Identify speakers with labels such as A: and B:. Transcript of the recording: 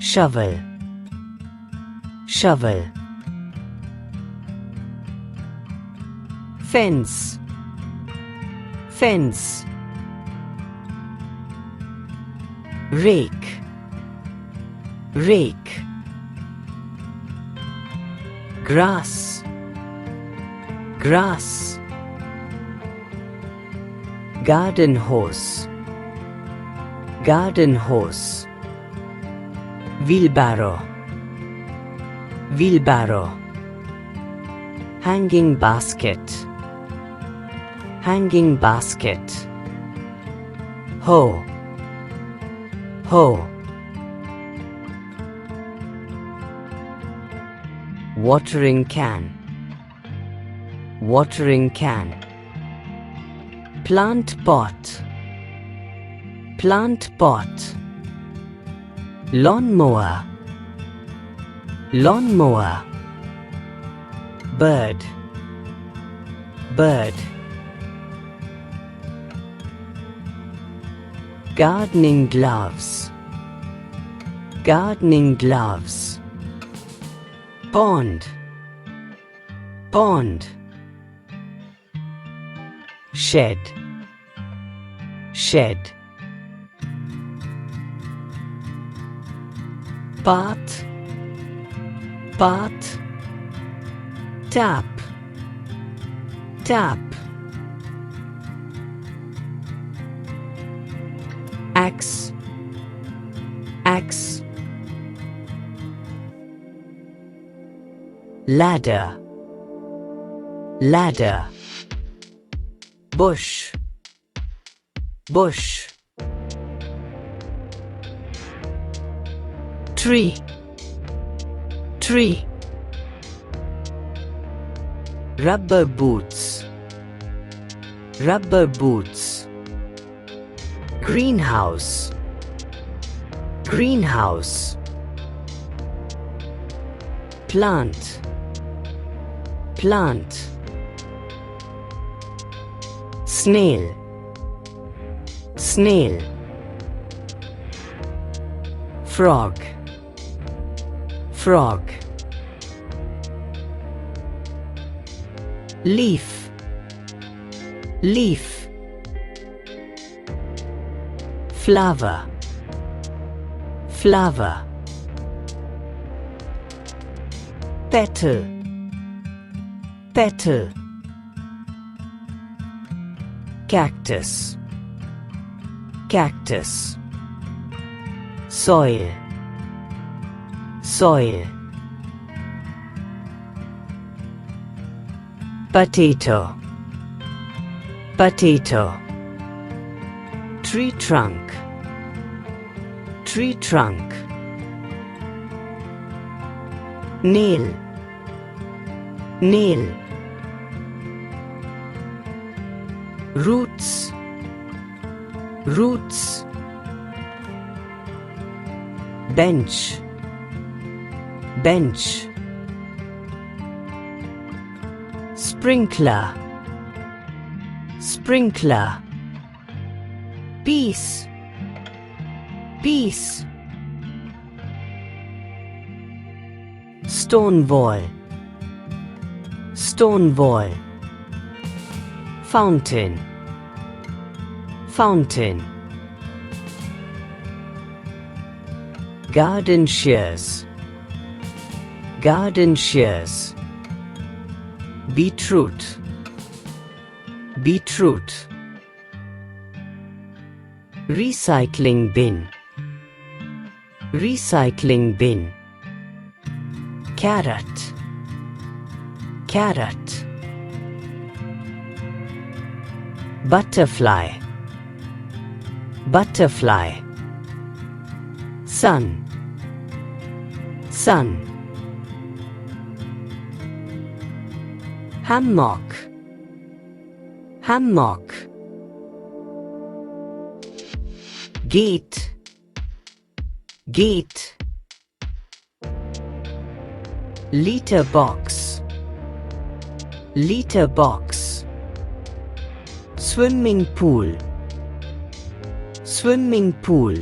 A: shovel, shovel. Fence, fence. Rake, rake. Grass, grass. Garden hose, garden hose. Wheelbarrow, wheelbarrow. Hanging basket, hanging basket. Hoe, hoe. Watering can, watering can. Plant pot, plant pot. Lawnmower, lawnmower. Bird, bird. Gardening gloves, gardening gloves. Pond, pond. Shed, shed. Path, path. Tap, tap. Axe, axe. Ladder, ladder. Bush, bush. Tree, tree. Rubber boots, rubber boots. Greenhouse, greenhouse. Plant, plant. Snail, snail. Frog, frog. Leaf, leaf. Flower, flower. Petal, petal. Cactus, cactus. Soil, soil. Potato, potato. Tree trunk, tree trunk. Nail, nail. Roots, roots. Bench, bench. Sprinkler, sprinkler. Piece, piece. Stone wall, stone wall. Fountain, fountain. Garden shears, garden shears. Beetroot, beetroot. Recycling bin, recycling bin. Carrot, carrot. Butterfly, butterfly. Sun, sun. Hammock, hammock. Gate, gate. Litter box, litter box. Swimming pool, swimming pool.